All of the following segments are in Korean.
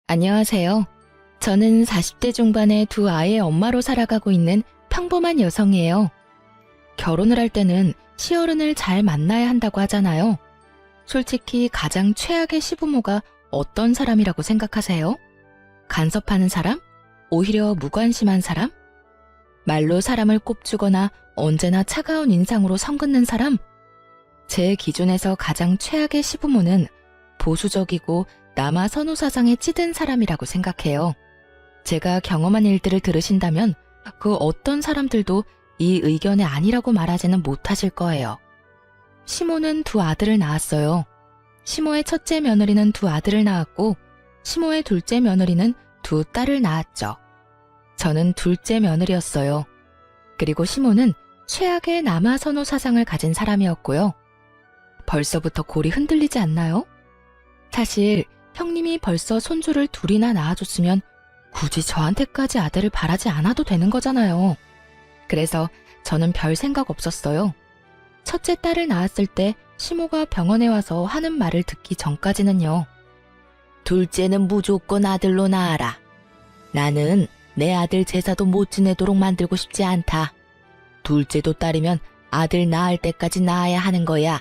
안녕하세요. 저는 40대 중반의 두 아이의 엄마로 살아가고 있는 평범한 여성이에요. 결혼을 할 때는 시어른을 잘 만나야 한다고 하잖아요. 솔직히 가장 최악의 시부모가 어떤 사람이라고 생각하세요? 간섭하는 사람? 오히려 무관심한 사람? 말로 사람을 꼽주거나 언제나 차가운 인상으로 성긋는 사람? 제 기준에서 가장 최악의 시부모는 보수적이고 남아 선호 사상에 찌든 사람이라고 생각해요. 제가 경험한 일들을 들으신다면 그 어떤 사람들도 이 의견에 아니라고 말하지는 못하실 거예요. 시모는 두 아들을 낳았어요. 시모의 첫째 며느리는 두 아들을 낳았고 시모의 둘째 며느리는 두 딸을 낳았죠. 저는 둘째 며느리였어요. 그리고 시모는 최악의 남아 선호 사상을 가진 사람이었고요. 벌써부터 골이 흔들리지 않나요? 사실 형님이 벌써 손주를 둘이나 낳아줬으면 굳이 저한테까지 아들을 바라지 않아도 되는 거잖아요. 그래서 저는 별 생각 없었어요. 첫째 딸을 낳았을 때 시모가 병원에 와서 하는 말을 듣기 전까지는요. 둘째는 무조건 아들로 낳아라. 나는 내 아들 제사도 못 지내도록 만들고 싶지 않다. 둘째도 딸이면 아들 낳을 때까지 낳아야 하는 거야.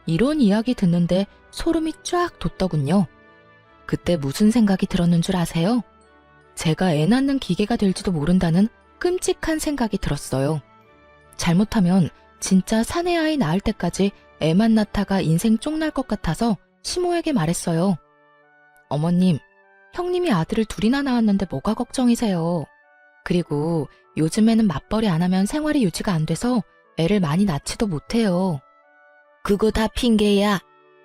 이런 이야기 듣는데 소름이 쫙 돋더군요. 그때 무슨 생각이 들었는 줄 아세요? 제가 애 낳는 기계가 될지도 모른다는 끔찍한 생각이 들었어요. 잘못하면 진짜 사내 아이 낳을 때까지 애만 낳다가 인생 쪽날 것 같아서 시모에게 말했어요. 어머님, 형님이 아들을 둘이나 낳았는데 뭐가 걱정이세요? 그리고 요즘에는 맞벌이 안 하면 생활이 유지가 안 돼서 애를 많이 낳지도 못해요. 그거 다 핑계야.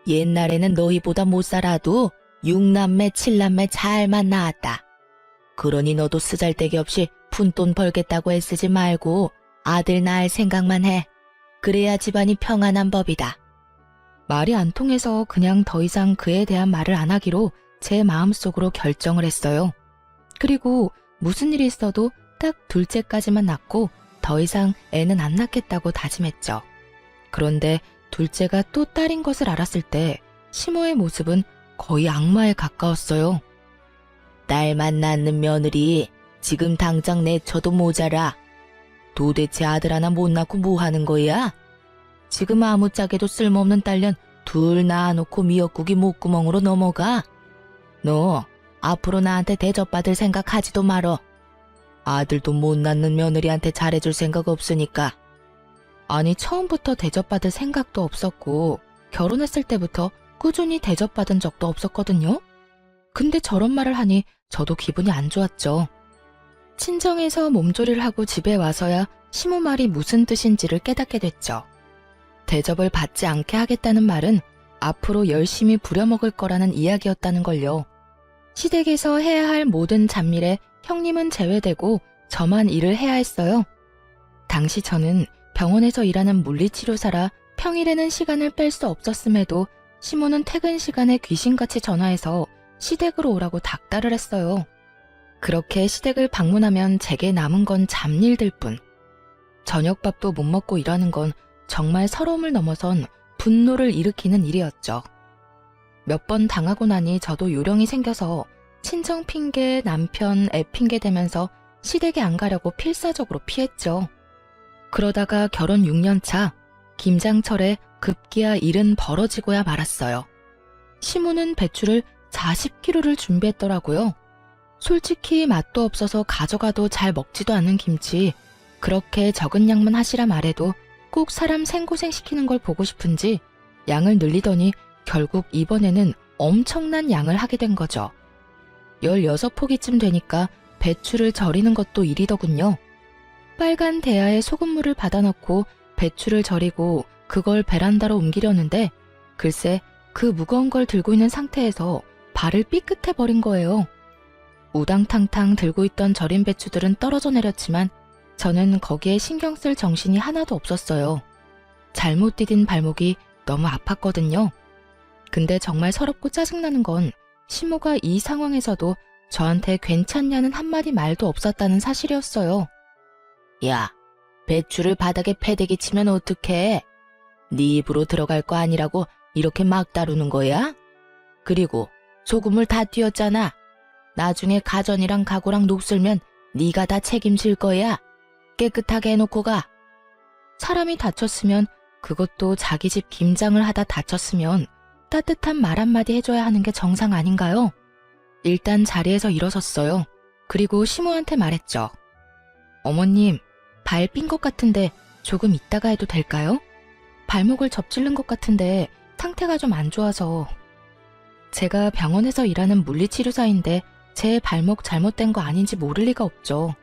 옛날에는 너희보다 못 살아도 6남매, 7남매 잘만 낳았다. 그러니 너도 쓰잘데기 없이 푼돈 벌겠다고 애쓰지 말고 아들 낳을 생각만 해. 그래야 집안이 평안한 법이다. 말이 안 통해서 그냥 더 이상 그에 대한 말을 안 하기로 제 마음속으로 결정을 했어요. 그리고 무슨 일이 있어도 딱 둘째까지만 낳고 더 이상 애는 안 낳겠다고 다짐했죠. 그런데 둘째가 또 딸인 것을 알았을 때 시모의 모습은 거의 악마에 가까웠어요. 딸만 낳는 며느리 지금 당장 내쳐도 모자라. 도대체 아들 하나 못 낳고 뭐 하는 거야? 지금 아무짝에도 쓸모없는 딸년 둘 낳아놓고 미역국이 목구멍으로 넘어가. 너 앞으로 나한테 대접받을 생각하지도 말어. 아들도 못 낳는 며느리한테 잘해줄 생각 없으니까. 아니, 처음부터 대접받을 생각도 없었고 결혼했을 때부터 꾸준히 대접받은 적도 없었거든요. 근데 저런 말을 하니 저도 기분이 안 좋았죠. 친정에서 몸조리를 하고 집에 와서야 시모 말이 무슨 뜻인지를 깨닫게 됐죠. 대접을 받지 않게 하겠다는 말은 앞으로 열심히 부려먹을 거라는 이야기였다는 걸요. 시댁에서 해야 할 모든 잡일에 형님은 제외되고 저만 일을 해야 했어요. 당시 저는 병원에서 일하는 물리치료사라 평일에는 시간을 뺄 수 없었음에도 시모는 퇴근 시간에 귀신같이 전화해서 시댁으로 오라고 닥달을 했어요. 그렇게 시댁을 방문하면 제게 남은 건 잡일들 뿐. 저녁밥도 못 먹고 일하는 건 정말 서러움을 넘어선 분노를 일으키는 일이었죠. 몇 번 당하고 나니 저도 요령이 생겨서 친정 핑계, 남편, 애 핑계 대면서 시댁에 안 가려고 필사적으로 피했죠. 그러다가 결혼 6년 차 김장철에 급기야 일은 벌어지고야 말았어요. 시모는 배추를 40kg를 준비했더라고요. 솔직히 맛도 없어서 가져가도 잘 먹지도 않는 김치, 그렇게 적은 양만 하시라 말해도 꼭 사람 생고생시키는 걸 보고 싶은지 양을 늘리더니 결국 이번에는 엄청난 양을 하게 된 거죠. 16포기쯤 되니까 배추를 절이는 것도 일이더군요. 빨간 대야에 소금물을 받아넣고 배추를 절이고 그걸 베란다로 옮기려는데 글쎄 그 무거운 걸 들고 있는 상태에서 발을 삐끗해버린 거예요. 우당탕탕 들고 있던 절인 배추들은 떨어져 내렸지만 저는 거기에 신경 쓸 정신이 하나도 없었어요. 잘못 디딘 발목이 너무 아팠거든요. 근데 정말 서럽고 짜증나는 건 시모가 이 상황에서도 저한테 괜찮냐는 한마디 말도 없었다는 사실이었어요. 야, 배추를 바닥에 패대기 치면 어떡해? 네 입으로 들어갈 거 아니라고 이렇게 막 다루는 거야? 그리고 소금물 다 튀었잖아. 나중에 가전이랑 가구랑 녹슬면 네가 다 책임질 거야. 깨끗하게 해놓고 가. 사람이 다쳤으면, 그것도 자기 집 김장을 하다 다쳤으면 따뜻한 말 한마디 해줘야 하는 게 정상 아닌가요? 일단 자리에서 일어섰어요. 그리고 시모한테 말했죠. 어머님, 발 삔 것 같은데 조금 이따가 해도 될까요? 발목을 접질른 것 같은데 상태가 좀 안 좋아서. 제가 병원에서 일하는 물리치료사인데 제 발목 잘못된 거 아닌지 모를 리가 없죠.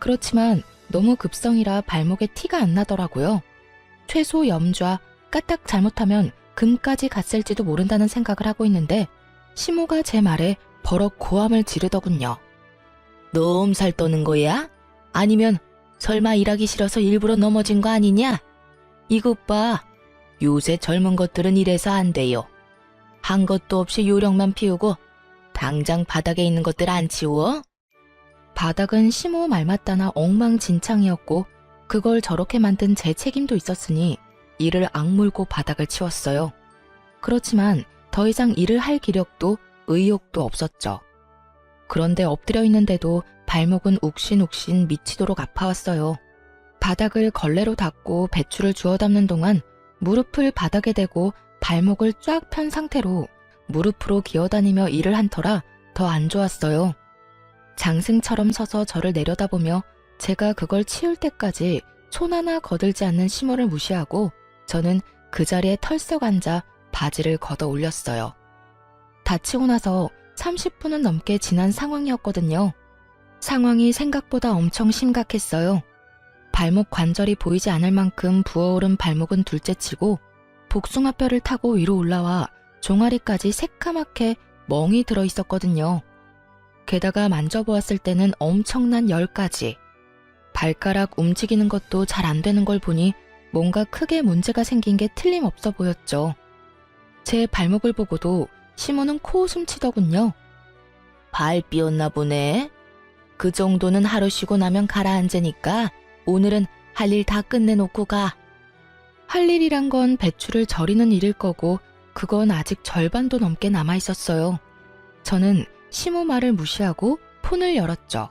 그렇지만 너무 급성이라 발목에 티가 안 나더라고요. 최소 염좌, 까딱 잘못하면 금까지 갔을지도 모른다는 생각을 하고 있는데 시모가 제 말에 버럭 고함을 지르더군요. 너 엄살 떠는 거야? 아니면 설마 일하기 싫어서 일부러 넘어진 거 아니냐? 이것 봐. 요새 젊은 것들은 이래서 안 돼요. 한 것도 없이 요령만 피우고 당장 바닥에 있는 것들 안 치워? 바닥은 시모 말 맞다나 엉망진창이었고 그걸 저렇게 만든 제 책임도 있었으니 이를 악물고 바닥을 치웠어요. 그렇지만 더 이상 일을 할 기력도 의욕도 없었죠. 그런데 엎드려 있는데도 발목은 욱신욱신 미치도록 아파왔어요. 바닥을 걸레로 닦고 배추를 주워 담는 동안 무릎을 바닥에 대고 발목을 쫙 편 상태로 무릎으로 기어다니며 일을 한 터라 더 안 좋았어요. 장승처럼 서서 저를 내려다보며 제가 그걸 치울 때까지 손 하나 거들지 않는 시모를 무시하고 저는 그 자리에 털썩 앉아 바지를 걷어 올렸어요. 다치고 나서 30분은 넘게 지난 상황이었거든요. 상황이 생각보다 엄청 심각했어요. 발목 관절이 보이지 않을 만큼 부어오른 발목은 둘째치고 복숭아뼈를 타고 위로 올라와 종아리까지 새까맣게 멍이 들어 있었거든요. 게다가 만져보았을 때는 엄청난 열까지. 발가락 움직이는 것도 잘 안 되는 걸 보니 뭔가 크게 문제가 생긴 게 틀림없어 보였죠. 제 발목을 보고도 시모는 코웃음 치더군요. 발 삐었나 보네. 그 정도는 하루 쉬고 나면 가라앉으니까 오늘은 할 일 다 끝내놓고 가. 할 일이란 건 배추를 절이는 일일 거고 그건 아직 절반도 넘게 남아있었어요. 저는 시모 말을 무시하고 폰을 열었죠.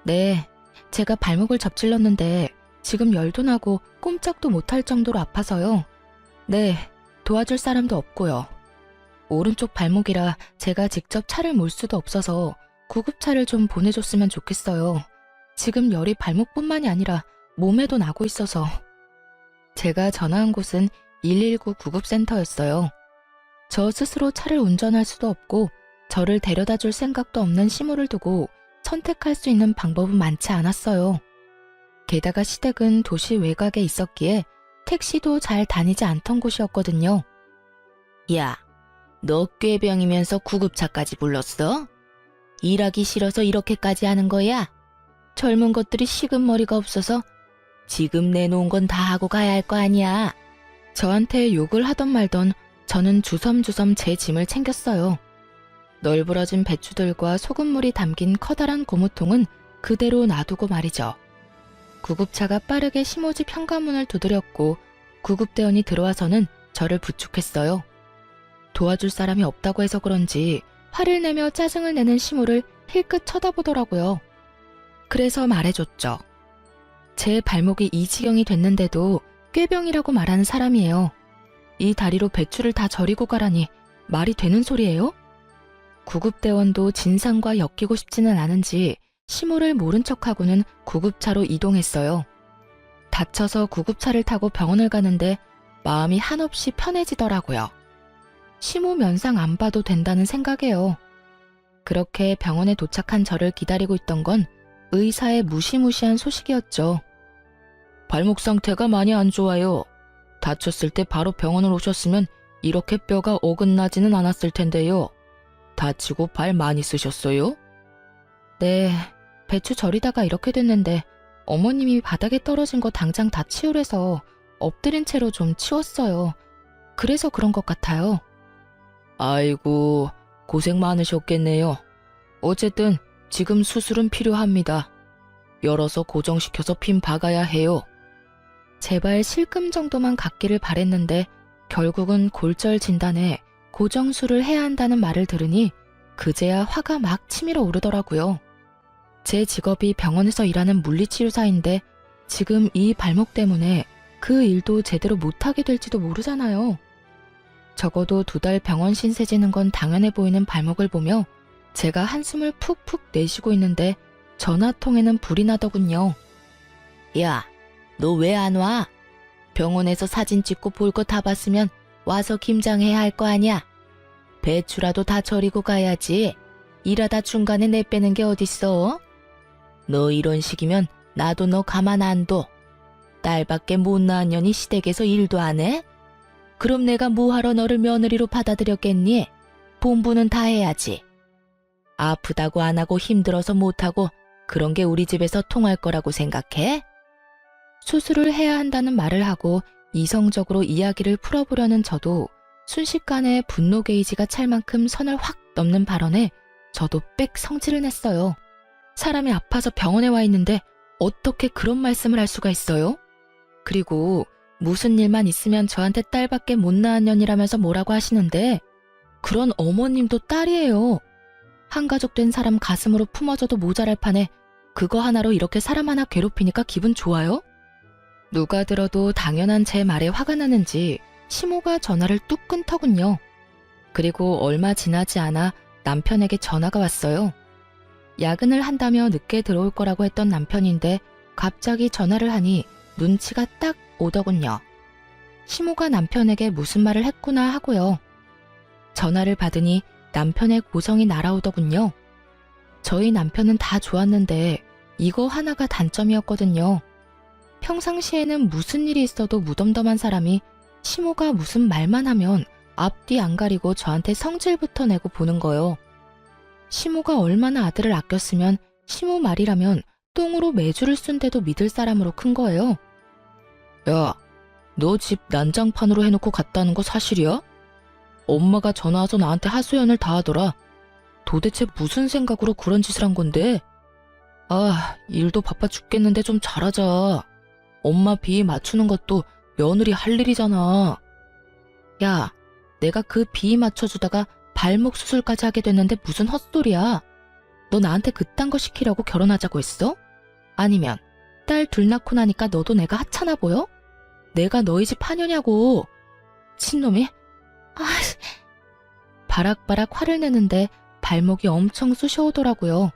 네, 제가 발목을 접질렀는데 지금 열도 나고 꼼짝도 못할 정도로 아파서요. 네, 도와줄 사람도 없고요. 오른쪽 발목이라 제가 직접 차를 몰 수도 없어서 구급차를 좀 보내줬으면 좋겠어요. 지금 열이 발목뿐만이 아니라 몸에도 나고 있어서. 제가 전화한 곳은 119 구급센터였어요. 저 스스로 차를 운전할 수도 없고 저를 데려다 줄 생각도 없는 시모를 두고 선택할 수 있는 방법은 많지 않았어요. 게다가 시댁은 도시 외곽에 있었기에 택시도 잘 다니지 않던 곳이었거든요. 야, 너 꾀병이면서 구급차까지 불렀어? 일하기 싫어서 이렇게까지 하는 거야? 젊은 것들이 식은머리가 없어서 지금 내놓은 건 다 하고 가야 할 거 아니야. 저한테 욕을 하던 말던 저는 주섬주섬 제 짐을 챙겼어요. 널브러진 배추들과 소금물이 담긴 커다란 고무통은 그대로 놔두고 말이죠. 구급차가 빠르게 시모집 현관문을 두드렸고 구급대원이 들어와서는 저를 부축했어요. 도와줄 사람이 없다고 해서 그런지 화를 내며 짜증을 내는 시모를 힐끗 쳐다보더라고요. 그래서 말해줬죠. 제 발목이 이 지경이 됐는데도 꾀병이라고 말하는 사람이에요. 이 다리로 배추를 다 절이고 가라니 말이 되는 소리예요? 구급대원도 진상과 엮이고 싶지는 않은지 시모를 모른 척하고는 구급차로 이동했어요. 다쳐서 구급차를 타고 병원을 가는데 마음이 한없이 편해지더라고요. 시모 면상 안 봐도 된다는 생각이에요. 그렇게 병원에 도착한 저를 기다리고 있던 건 의사의 무시무시한 소식이었죠. 발목 상태가 많이 안 좋아요. 다쳤을 때 바로 병원을 오셨으면 이렇게 뼈가 어긋나지는 않았을 텐데요. 다치고 발 많이 쓰셨어요? 네, 배추 절이다가 이렇게 됐는데 어머님이 바닥에 떨어진 거 당장 다 치우래서 엎드린 채로 좀 치웠어요. 그래서 그런 것 같아요. 아이고, 고생 많으셨겠네요. 어쨌든 지금 수술은 필요합니다. 열어서 고정시켜서 핀 박아야 해요. 제발 실금 정도만 갖기를 바랬는데 결국은 골절 진단에 고정수를 해야 한다는 말을 들으니 그제야 화가 막 치밀어 오르더라고요. 제 직업이 병원에서 일하는 물리치료사인데 지금 이 발목 때문에 그 일도 제대로 못하게 될지도 모르잖아요. 적어도 2달 병원 신세 지는 건 당연해 보이는 발목을 보며 제가 한숨을 푹푹 내쉬고 있는데 전화통에는 불이 나더군요. 야, 너 왜 안 와? 병원에서 사진 찍고 볼 거 다 봤으면 와서 김장해야 할 거 아니야? 배추라도 다 절이고 가야지. 일하다 중간에 내빼는 게 어딨어? 너 이런 식이면 나도 너 가만 안 둬. 딸밖에 못 낳은 년이 시댁에서 일도 안 해? 그럼 내가 뭐하러 너를 며느리로 받아들였겠니? 본부는 다 해야지. 아프다고 안 하고 힘들어서 못하고 그런 게 우리 집에서 통할 거라고 생각해? 수술을 해야 한다는 말을 하고 이성적으로 이야기를 풀어보려는 저도 순식간에 분노 게이지가 찰 만큼 선을 확 넘는 발언에 저도 빽 성질을 냈어요. 사람이 아파서 병원에 와 있는데 어떻게 그런 말씀을 할 수가 있어요? 그리고 무슨 일만 있으면 저한테 딸밖에 못 낳은 년이라면서 뭐라고 하시는데 그런 어머님도 딸이에요. 한가족 된 사람 가슴으로 품어줘도 모자랄 판에 그거 하나로 이렇게 사람 하나 괴롭히니까 기분 좋아요? 누가 들어도 당연한 제 말에 화가 나는지 시모가 전화를 뚝 끊더군요. 그리고 얼마 지나지 않아 남편에게 전화가 왔어요. 야근을 한다며 늦게 들어올 거라고 했던 남편인데 갑자기 전화를 하니 눈치가 딱 오더군요. 시모가 남편에게 무슨 말을 했구나 하고요. 전화를 받으니 남편의 고성이 날아오더군요. 저희 남편은 다 좋았는데 이거 하나가 단점이었거든요. 평상시에는 무슨 일이 있어도 무덤덤한 사람이 시모가 무슨 말만 하면 앞뒤 안 가리고 저한테 성질부터 내고 보는 거요. 시모가 얼마나 아들을 아꼈으면 시모 말이라면 똥으로 매주를 쓴데도 믿을 사람으로 큰 거예요. 야, 너 집 난장판으로 해놓고 갔다는 거 사실이야? 엄마가 전화 와서 나한테 하소연을 다 하더라. 도대체 무슨 생각으로 그런 짓을 한 건데? 아, 일도 바빠 죽겠는데 좀 잘하자. 엄마 비위 맞추는 것도 며느리 할 일이잖아. 야, 내가 그 비위 맞춰주다가 발목 수술까지 하게 됐는데 무슨 헛소리야. 너 나한테 그딴 거 시키려고 결혼하자고 했어? 아니면 딸 둘 낳고 나니까 너도 내가 하찮아 보여? 내가 너희 집 하녀냐고. 친놈이? 아, 바락바락 화를 내는데 발목이 엄청 쑤셔오더라고요.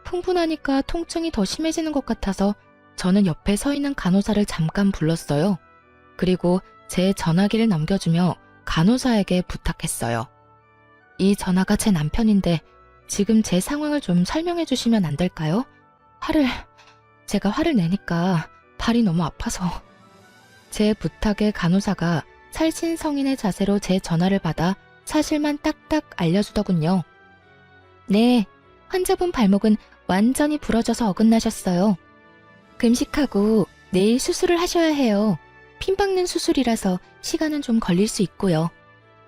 흥분하니까 통증이 더 심해지는 것 같아서 저는 옆에 서 있는 간호사를 잠깐 불렀어요. 그리고 제 전화기를 넘겨주며 간호사에게 부탁했어요. 이 전화가 제 남편인데 지금 제 상황을 좀 설명해 주시면 안 될까요? 제가 화를 내니까 발이 너무 아파서. 제 부탁에 간호사가 살신성인의 자세로 제 전화를 받아 사실만 딱딱 알려주더군요. 네, 환자분 발목은 완전히 부러져서 어긋나셨어요. 금식하고 내일 수술을 하셔야 해요. 핀 박는 수술이라서 시간은 좀 걸릴 수 있고요.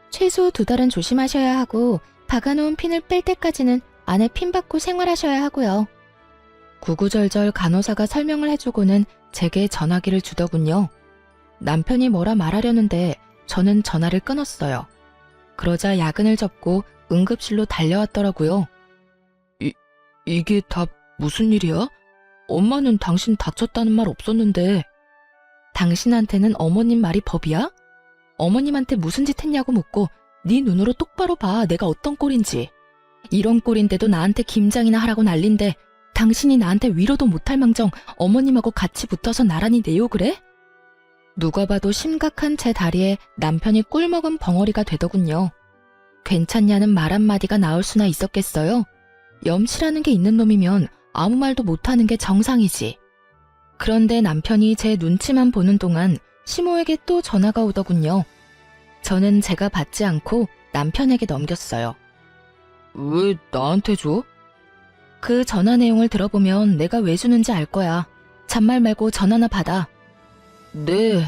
최소 2달은 조심하셔야 하고 박아놓은 핀을 뺄 때까지는 안에 핀 박고 생활하셔야 하고요. 구구절절 간호사가 설명을 해주고는 제게 전화기를 주더군요. 남편이 뭐라 말하려는데 저는 전화를 끊었어요. 그러자 야근을 접고 응급실로 달려왔더라고요. 이게 다 무슨 일이야? 엄마는 당신 다쳤다는 말 없었는데. 당신한테는 어머님 말이 법이야? 어머님한테 무슨 짓 했냐고 묻고 네 눈으로 똑바로 봐. 내가 어떤 꼴인지. 이런 꼴인데도 나한테 김장이나 하라고 난린데 당신이 나한테 위로도 못할 망정 어머님하고 같이 붙어서 나란히 내 욕을 해? 누가 봐도 심각한 제 다리에 남편이 꿀먹은 벙어리가 되더군요. 괜찮냐는 말 한마디가 나올 수나 있었겠어요? 염치라는 게 있는 놈이면 아무 말도 못하는 게 정상이지. 그런데 남편이 제 눈치만 보는 동안 시모에게 또 전화가 오더군요. 저는 제가 받지 않고 남편에게 넘겼어요. 왜 나한테 줘? 그 전화 내용을 들어보면 내가 왜 주는지 알 거야. 잔말 말고 전화나 받아. 네.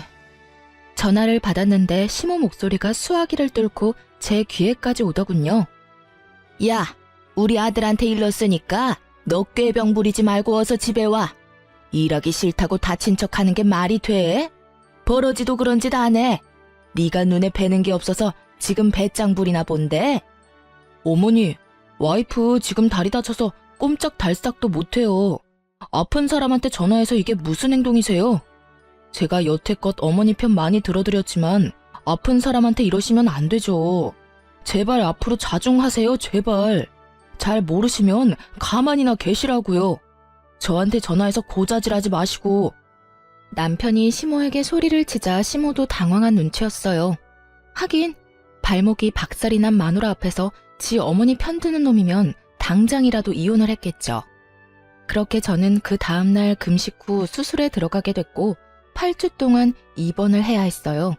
전화를 받았는데 시모 목소리가 수화기를 뚫고 제 귀에까지 오더군요. 야, 우리 아들한테 일렀으니까 너 꾀병 부리지 말고 어서 집에 와. 일하기 싫다고 다친 척하는 게 말이 돼? 버러지도 그런 짓 안 해. 네가 눈에 뵈는 게 없어서 지금 배짱 부리나 본데? 어머니, 와이프 지금 다리 다쳐서 꼼짝달싹도 못해요. 아픈 사람한테 전화해서 이게 무슨 행동이세요? 제가 여태껏 어머니 편 많이 들어드렸지만 아픈 사람한테 이러시면 안 되죠. 제발 앞으로 자중하세요, 제발. 잘 모르시면 가만히나 계시라고요. 저한테 전화해서 고자질하지 마시고. 남편이 시모에게 소리를 치자 시모도 당황한 눈치였어요. 하긴 발목이 박살이 난 마누라 앞에서 지 어머니 편드는 놈이면 당장이라도 이혼을 했겠죠. 그렇게 저는 그 다음날 금식 후 수술에 들어가게 됐고 8주 동안 입원을 해야 했어요.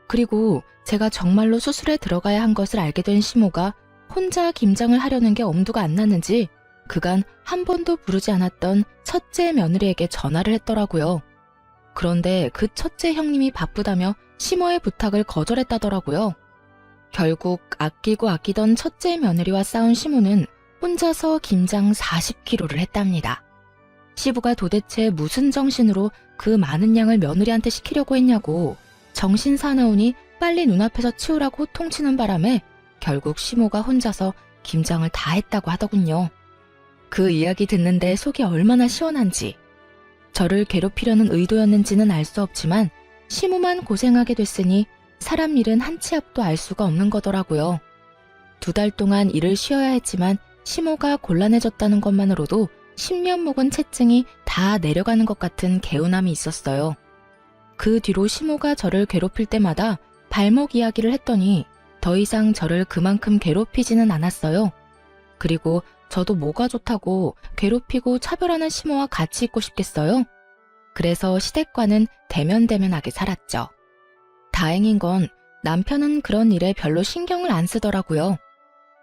그리고 제가 정말로 수술에 들어가야 한 것을 알게 된 시모가 혼자 김장을 하려는 게 엄두가 안 났는지 그간 한 번도 부르지 않았던 첫째 며느리에게 전화를 했더라고요. 그런데 그 첫째 형님이 바쁘다며 시모의 부탁을 거절했다더라고요. 결국 아끼고 아끼던 첫째 며느리와 싸운 시모는 혼자서 김장 40kg를 했답니다. 시부가 도대체 무슨 정신으로 그 많은 양을 며느리한테 시키려고 했냐고 정신 사나우니 빨리 눈앞에서 치우라고 호통치는 바람에 결국 시모가 혼자서 김장을 다 했다고 하더군요. 그 이야기 듣는데 속이 얼마나 시원한지. 저를 괴롭히려는 의도였는지는 알 수 없지만 시모만 고생하게 됐으니 사람 일은 한 치 앞도 알 수가 없는 거더라고요. 2달 동안 일을 쉬어야 했지만 시모가 곤란해졌다는 것만으로도 10년 묵은 체증이 다 내려가는 것 같은 개운함이 있었어요. 그 뒤로 시모가 저를 괴롭힐 때마다 발목 이야기를 했더니 더 이상 저를 그만큼 괴롭히지는 않았어요. 그리고 저도 뭐가 좋다고 괴롭히고 차별하는 시모와 같이 있고 싶겠어요? 그래서 시댁과는 대면대면하게 살았죠. 다행인 건 남편은 그런 일에 별로 신경을 안 쓰더라고요.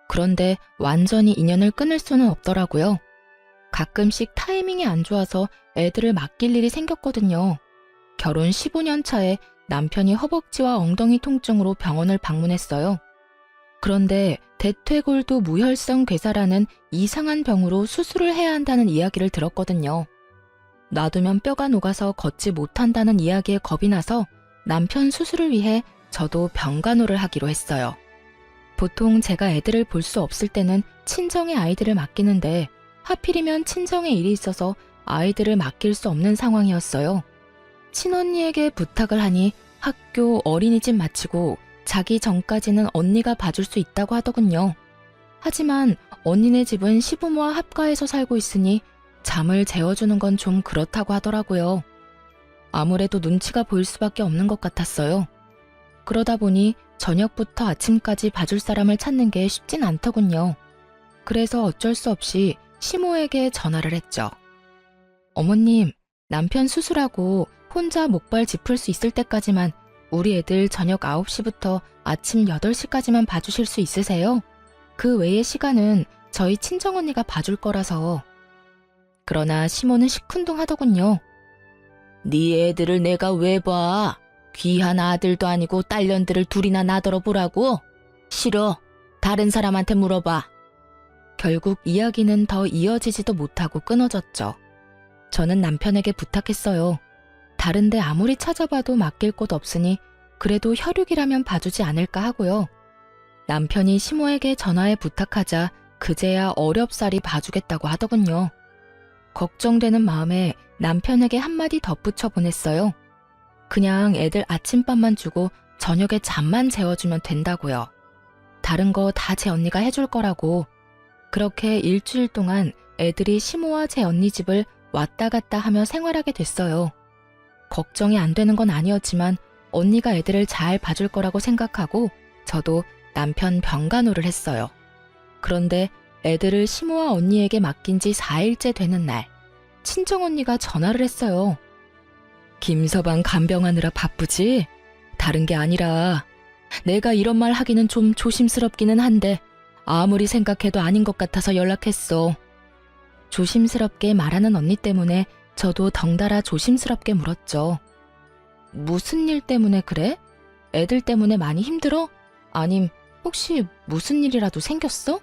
그런데 완전히 인연을 끊을 수는 없더라고요. 가끔씩 타이밍이 안 좋아서 애들을 맡길 일이 생겼거든요. 결혼 15년 차에 남편이 허벅지와 엉덩이 통증으로 병원을 방문했어요. 그런데 대퇴골두 무혈성 괴사라는 이상한 병으로 수술을 해야 한다는 이야기를 들었거든요. 놔두면 뼈가 녹아서 걷지 못한다는 이야기에 겁이 나서 남편 수술을 위해 저도 병간호를 하기로 했어요. 보통 제가 애들을 볼 수 없을 때는 친정의 아이들을 맡기는데 하필이면 친정에 일이 있어서 아이들을 맡길 수 없는 상황이었어요. 친언니에게 부탁을 하니 학교, 어린이집 마치고 자기 전까지는 언니가 봐줄 수 있다고 하더군요. 하지만 언니네 집은 시부모와 합가해서 살고 있으니 잠을 재워주는 건 좀 그렇다고 하더라고요. 아무래도 눈치가 보일 수밖에 없는 것 같았어요. 그러다 보니 저녁부터 아침까지 봐줄 사람을 찾는 게 쉽진 않더군요. 그래서 어쩔 수 없이 시모에게 전화를 했죠. 어머님, 남편 수술하고 혼자 목발 짚을 수 있을 때까지만 우리 애들 저녁 9시부터 아침 8시까지만 봐주실 수 있으세요? 그 외의 시간은 저희 친정언니가 봐줄 거라서. 그러나 시모는 시큰둥하더군요. 네 애들을 내가 왜 봐? 귀한 아들도 아니고 딸년들을 둘이나 나더러 보라고? 싫어. 다른 사람한테 물어봐. 결국 이야기는 더 이어지지도 못하고 끊어졌죠. 저는 남편에게 부탁했어요. 다른데 아무리 찾아봐도 맡길 곳 없으니 그래도 혈육이라면 봐주지 않을까 하고요. 남편이 시모에게 전화해 부탁하자 그제야 어렵사리 봐주겠다고 하더군요. 걱정되는 마음에 남편에게 한마디 덧붙여 보냈어요. 그냥 애들 아침밥만 주고 저녁에 잠만 재워주면 된다고요. 다른 거 다 제 언니가 해줄 거라고. 그렇게 일주일 동안 애들이 시모와 제 언니 집을 왔다 갔다 하며 생활하게 됐어요. 걱정이 안 되는 건 아니었지만 언니가 애들을 잘 봐줄 거라고 생각하고 저도 남편 병간호를 했어요. 그런데 애들을 시모와 언니에게 맡긴 지 4일째 되는 날, 친정언니가 전화를 했어요. 김서방 간병하느라 바쁘지? 다른 게 아니라 내가 이런 말 하기는 좀 조심스럽기는 한데 아무리 생각해도 아닌 것 같아서 연락했어. 조심스럽게 말하는 언니 때문에 저도 덩달아 조심스럽게 물었죠. 무슨 일 때문에 그래? 애들 때문에 많이 힘들어? 아님 혹시 무슨 일이라도 생겼어?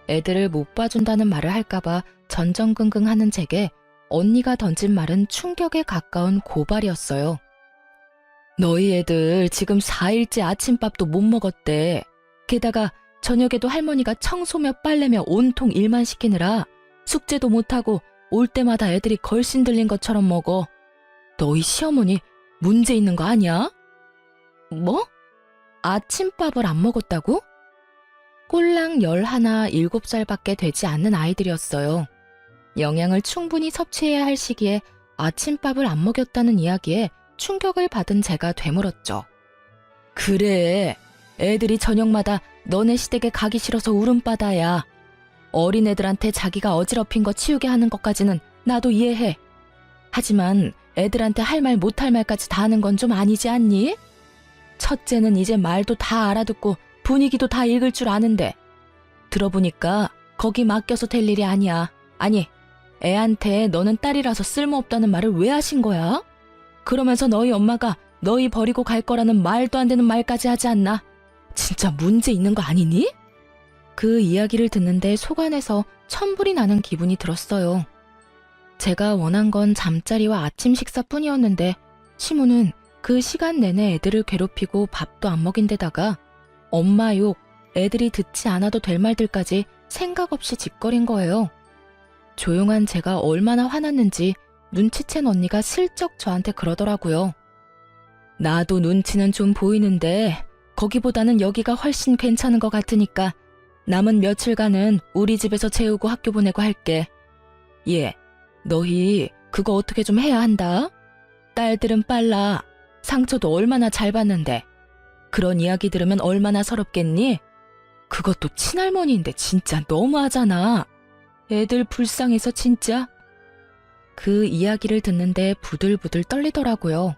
애들을 못 봐준다는 말을 할까봐 전전긍긍하는 제게 언니가 던진 말은 충격에 가까운 고발이었어요. 너희 애들 지금 4일째 아침밥도 못 먹었대. 게다가 저녁에도 할머니가 청소며 빨래며 온통 일만 시키느라 숙제도 못하고 올 때마다 애들이 걸신 들린 것처럼 먹어. 너희 시어머니 문제 있는 거 아니야? 뭐? 아침밥을 안 먹었다고? 꼴랑 11, 7살밖에 되지 않는 아이들이었어요. 영양을 충분히 섭취해야 할 시기에 아침밥을 안 먹였다는 이야기에 충격을 받은 제가 되물었죠. 그래, 애들이 저녁마다 너네 시댁에 가기 싫어서 울음바다야. 어린애들한테 자기가 어지럽힌 거 치우게 하는 것까지는 나도 이해해. 하지만 애들한테 할 말 못할 말까지 다 하는 건 좀 아니지 않니? 첫째는 이제 말도 다 알아듣고 분위기도 다 읽을 줄 아는데 들어보니까 거기 맡겨서 될 일이 아니야. 아니, 애한테 너는 딸이라서 쓸모없다는 말을 왜 하신 거야? 그러면서 너희 엄마가 너희 버리고 갈 거라는 말도 안 되는 말까지 하지 않나? 진짜 문제 있는 거 아니니? 그 이야기를 듣는데 속안에서 천불이 나는 기분이 들었어요. 제가 원한 건 잠자리와 아침 식사뿐이었는데 시모는 그 시간 내내 애들을 괴롭히고 밥도 안 먹인 데다가 엄마 욕, 애들이 듣지 않아도 될 말들까지 생각 없이 짓거린 거예요. 조용한 제가 얼마나 화났는지 눈치챈 언니가 슬쩍 저한테 그러더라고요. 나도 눈치는 좀 보이는데 거기보다는 여기가 훨씬 괜찮은 것 같으니까 남은 며칠간은 우리 집에서 재우고 학교 보내고 할게. 예, 너희 그거 어떻게 좀 해야 한다. 딸들은 빨라. 상처도 얼마나 잘 받는데. 그런 이야기 들으면 얼마나 서럽겠니? 그것도 친할머니인데 진짜 너무하잖아. 애들 불쌍해서 진짜. 그 이야기를 듣는데 부들부들 떨리더라고요.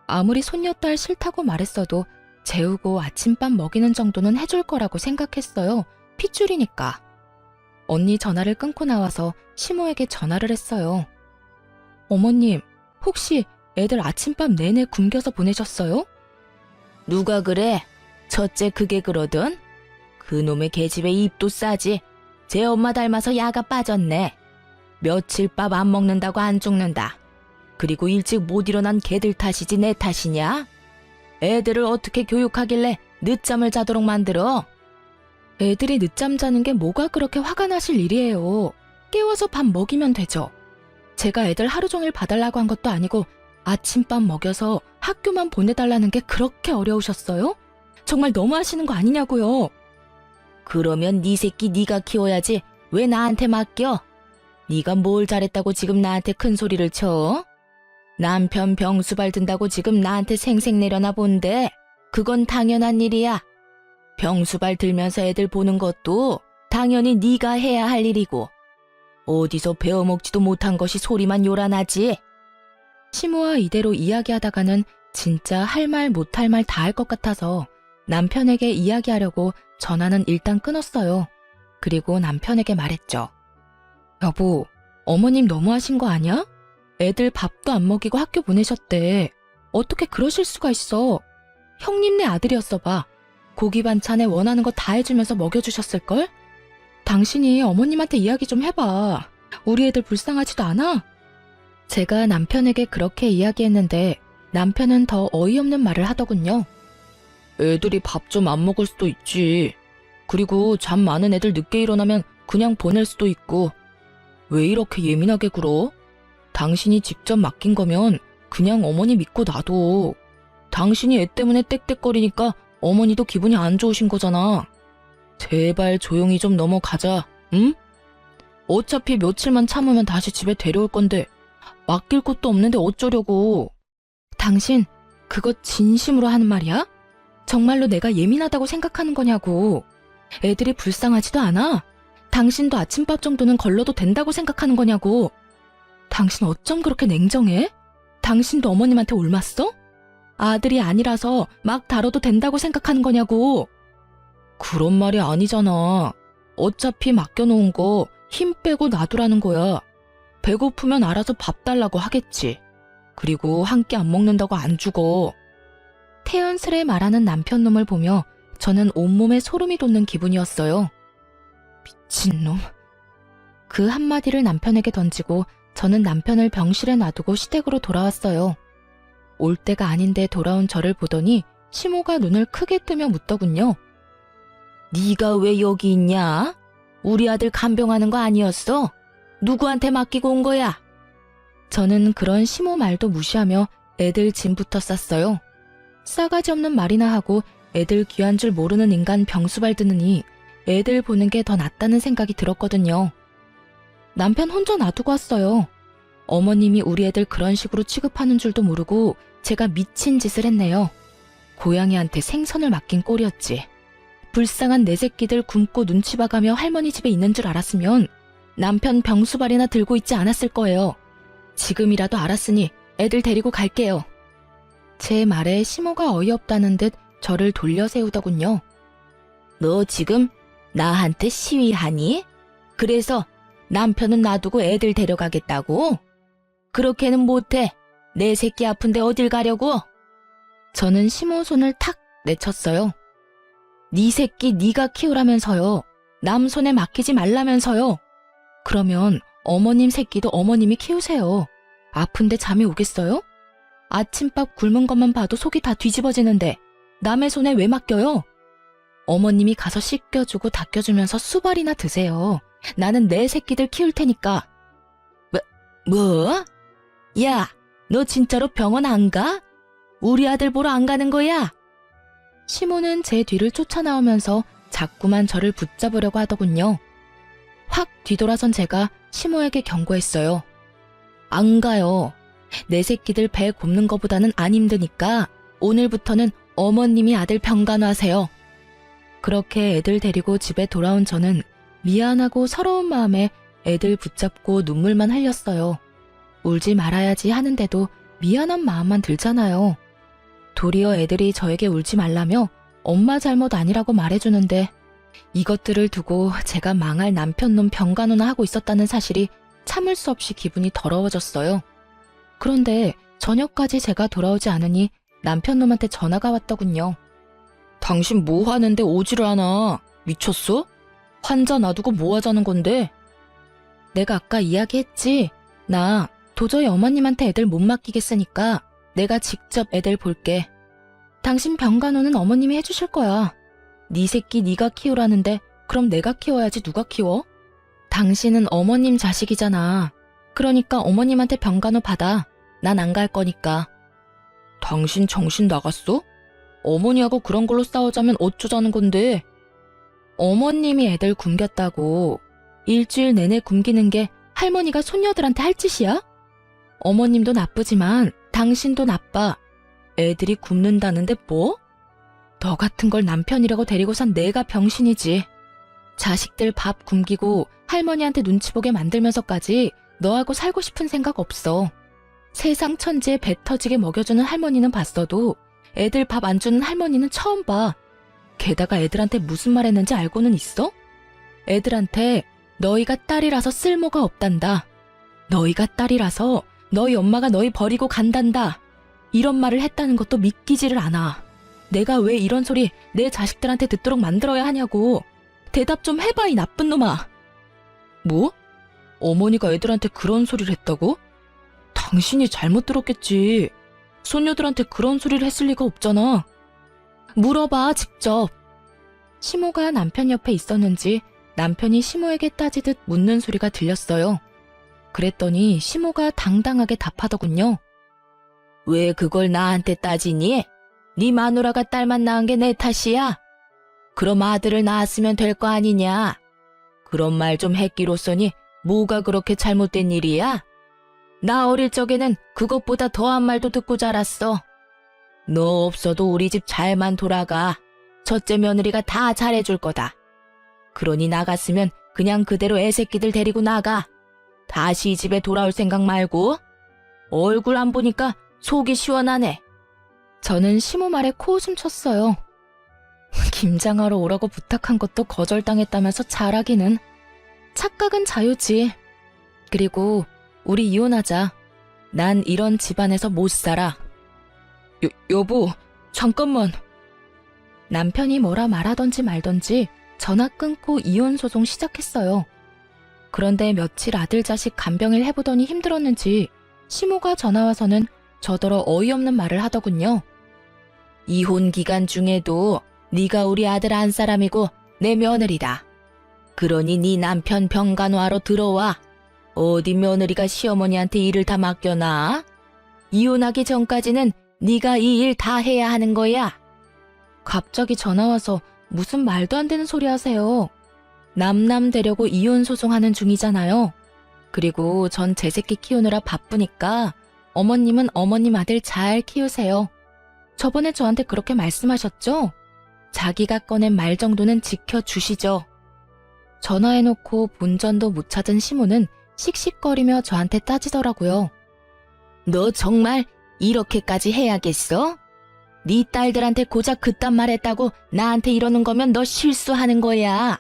아무리 손녀딸 싫다고 말했어도 재우고 아침밥 먹이는 정도는 해줄 거라고 생각했어요. 핏줄이니까. 언니 전화를 끊고 나와서 시모에게 전화를 했어요. 어머님, 혹시 애들 아침밥 내내 굶겨서 보내셨어요? 누가 그래? 첫째 그게 그러든? 그놈의 계집애 입도 싸지. 제 엄마 닮아서 야가 빠졌네. 며칠 밥 안 먹는다고 안 죽는다. 그리고 일찍 못 일어난 걔들 탓이지 내 탓이냐? 애들을 어떻게 교육하길래 늦잠을 자도록 만들어? 애들이 늦잠 자는 게 뭐가 그렇게 화가 나실 일이에요. 깨워서 밥 먹이면 되죠. 제가 애들 하루 종일 봐달라고 한 것도 아니고 아침밥 먹여서 학교만 보내달라는 게 그렇게 어려우셨어요? 정말 너무하시는 거 아니냐고요. 그러면 네 새끼 네가 키워야지 왜 나한테 맡겨? 네가 뭘 잘했다고 지금 나한테 큰 소리를 쳐? 남편 병수발 든다고 지금 나한테 생색 내려나 본데 그건 당연한 일이야. 병수발 들면서 애들 보는 것도 당연히 네가 해야 할 일이고 어디서 배워먹지도 못한 것이 소리만 요란하지. 시모와 이대로 이야기하다가는 진짜 할 말 못할 말 다 할 것 같아서 남편에게 이야기하려고 전화는 일단 끊었어요. 그리고 남편에게 말했죠. 여보, 어머님 너무하신 거 아니야? 애들 밥도 안 먹이고 학교 보내셨대. 어떻게 그러실 수가 있어. 형님네 아들이었어 봐. 고기 반찬에 원하는 거 다 해주면서 먹여주셨을걸? 당신이 어머님한테 이야기 좀 해봐. 우리 애들 불쌍하지도 않아? 제가 남편에게 그렇게 이야기했는데 남편은 더 어이없는 말을 하더군요. 애들이 밥 좀 안 먹을 수도 있지. 그리고 잠 많은 애들 늦게 일어나면 그냥 보낼 수도 있고. 왜 이렇게 예민하게 굴어? 당신이 직접 맡긴 거면 그냥 어머니 믿고 놔둬. 당신이 애 때문에 떽떽거리니까 어머니도 기분이 안 좋으신 거잖아. 제발 조용히 좀 넘어가자, 응? 어차피 며칠만 참으면 다시 집에 데려올 건데 맡길 곳도 없는데 어쩌려고. 당신 그거 진심으로 하는 말이야? 정말로 내가 예민하다고 생각하는 거냐고. 애들이 불쌍하지도 않아? 당신도 아침밥 정도는 걸러도 된다고 생각하는 거냐고. 당신 어쩜 그렇게 냉정해? 당신도 어머님한테 옮았어? 아들이 아니라서 막 다뤄도 된다고 생각하는 거냐고. 그런 말이 아니잖아. 어차피 맡겨놓은 거 힘 빼고 놔두라는 거야. 배고프면 알아서 밥 달라고 하겠지. 그리고 한 끼 안 먹는다고 안 죽어. 태연스레 말하는 남편놈을 보며 저는 온몸에 소름이 돋는 기분이었어요. 미친놈. 그 한마디를 남편에게 던지고 저는 남편을 병실에 놔두고 시댁으로 돌아왔어요. 올 때가 아닌데 돌아온 저를 보더니 시모가 눈을 크게 뜨며 묻더군요. 네가 왜 여기 있냐? 우리 아들 간병하는 거 아니었어? 누구한테 맡기고 온 거야? 저는 그런 시모 말도 무시하며 애들 짐부터 쌌어요. 싸가지 없는 말이나 하고 애들 귀한 줄 모르는 인간 병수발 드느니 애들 보는 게 더 낫다는 생각이 들었거든요. 남편 혼자 놔두고 왔어요. 어머님이 우리 애들 그런 식으로 취급하는 줄도 모르고 제가 미친 짓을 했네요. 고양이한테 생선을 맡긴 꼴이었지. 불쌍한 내 새끼들 굶고 눈치 봐가며 할머니 집에 있는 줄 알았으면 남편 병수발이나 들고 있지 않았을 거예요. 지금이라도 알았으니 애들 데리고 갈게요. 제 말에 시모가 어이없다는 듯 저를 돌려 세우더군요. 너 지금 나한테 시위하니? 그래서 남편은 놔두고 애들 데려가겠다고? 그렇게는 못해. 내 새끼 아픈데 어딜 가려고? 저는 시모 손을 탁 내쳤어요. 네 새끼 네가 키우라면서요. 남 손에 맡기지 말라면서요. 그러면 어머님 새끼도 어머님이 키우세요. 아픈데 잠이 오겠어요? 아침밥 굶은 것만 봐도 속이 다 뒤집어지는데 남의 손에 왜 맡겨요? 어머님이 가서 씻겨주고 닦여주면서 수발이나 드세요. 나는 내 새끼들 키울 테니까. 뭐? 야, 너 진짜로 병원 안 가? 우리 아들 보러 안 가는 거야? 시모는 제 뒤를 쫓아나오면서 자꾸만 저를 붙잡으려고 하더군요. 확 뒤돌아선 제가 시모에게 경고했어요. 안 가요. 내 새끼들 배 곱는 거보다는 안 힘드니까 오늘부터는 어머님이 아들 병간호하세요. 그렇게 애들 데리고 집에 돌아온 저는 미안하고 서러운 마음에 애들 붙잡고 눈물만 흘렸어요. 울지 말아야지 하는데도 미안한 마음만 들잖아요. 도리어 애들이 저에게 울지 말라며 엄마 잘못 아니라고 말해주는데 이것들을 두고 제가 망할 남편놈 병간호나 하고 있었다는 사실이 참을 수 없이 기분이 더러워졌어요. 그런데 저녁까지 제가 돌아오지 않으니 남편놈한테 전화가 왔더군요. 당신 뭐 하는데 오지를 않아? 미쳤어? 환자 놔두고 뭐 하자는 건데? 내가 아까 이야기했지. 나 도저히 어머님한테 애들 못 맡기겠으니까 내가 직접 애들 볼게. 당신 병간호는 어머님이 해주실 거야. 네 새끼 네가 키우라는데 그럼 내가 키워야지 누가 키워? 당신은 어머님 자식이잖아. 그러니까 어머님한테 병간호 받아. 난 안 갈 거니까. 당신 정신 나갔어? 어머니하고 그런 걸로 싸우자면 어쩌자는 건데? 어머님이 애들 굶겼다고 일주일 내내 굶기는 게 할머니가 손녀들한테 할 짓이야? 어머님도 나쁘지만 당신도 나빠. 애들이 굶는다는데 뭐? 너 같은 걸 남편이라고 데리고 산 내가 병신이지. 자식들 밥 굶기고 할머니한테 눈치 보게 만들면서까지 너하고 살고 싶은 생각 없어. 세상 천지에 배 터지게 먹여주는 할머니는 봤어도 애들 밥 안 주는 할머니는 처음 봐. 게다가 애들한테 무슨 말 했는지 알고는 있어? 애들한테 너희가 딸이라서 쓸모가 없단다. 너희가 딸이라서 너희 엄마가 너희 버리고 간단다. 이런 말을 했다는 것도 믿기지를 않아. 내가 왜 이런 소리 내 자식들한테 듣도록 만들어야 하냐고. 대답 좀 해봐, 이 나쁜 놈아. 뭐? 어머니가 애들한테 그런 소리를 했다고? 당신이 잘못 들었겠지. 손녀들한테 그런 소리를 했을 리가 없잖아. 물어봐, 직접. 시모가 남편 옆에 있었는지 남편이 시모에게 따지듯 묻는 소리가 들렸어요. 그랬더니 시모가 당당하게 답하더군요. 왜 그걸 나한테 따지니? 네 마누라가 딸만 낳은 게 내 탓이야? 그럼 아들을 낳았으면 될 거 아니냐? 그런 말 좀 했기로써니 뭐가 그렇게 잘못된 일이야? 나 어릴 적에는 그것보다 더한 말도 듣고 자랐어. 너 없어도 우리 집 잘만 돌아가. 첫째 며느리가 다 잘해줄 거다. 그러니 나갔으면 그냥 그대로 애새끼들 데리고 나가. 다시 이 집에 돌아올 생각 말고. 얼굴 안 보니까 속이 시원하네. 저는 시모 말에 코웃음 쳤어요. 김장하러 오라고 부탁한 것도 거절당했다면서 잘하기는. 착각은 자유지. 그리고 우리 이혼하자. 난 이런 집안에서 못 살아. 여보, 잠깐만. 남편이 뭐라 말하던지 말던지 전화 끊고 이혼 소송 시작했어요. 그런데 며칠 아들 자식 간병일 해보더니 힘들었는지 시모가 전화와서는 저더러 어이없는 말을 하더군요. 이혼 기간 중에도 네가 우리 아들 안 사람이고 내 며느리다. 그러니 네 남편 병간호하러 들어와. 어디 며느리가 시어머니한테 일을 다 맡겨놔? 이혼하기 전까지는 네가 이 일 다 해야 하는 거야. 갑자기 전화와서 무슨 말도 안 되는 소리 하세요. 남남 되려고 이혼 소송하는 중이잖아요. 그리고 전 제 새끼 키우느라 바쁘니까 어머님은 어머님 아들 잘 키우세요. 저번에 저한테 그렇게 말씀하셨죠? 자기가 꺼낸 말 정도는 지켜주시죠. 전화해놓고 본전도 못 찾은 시모는 씩씩거리며 저한테 따지더라고요. 너 정말 이렇게까지 해야겠어? 네 딸들한테 고작 그딴 말 했다고 나한테 이러는 거면 너 실수하는 거야.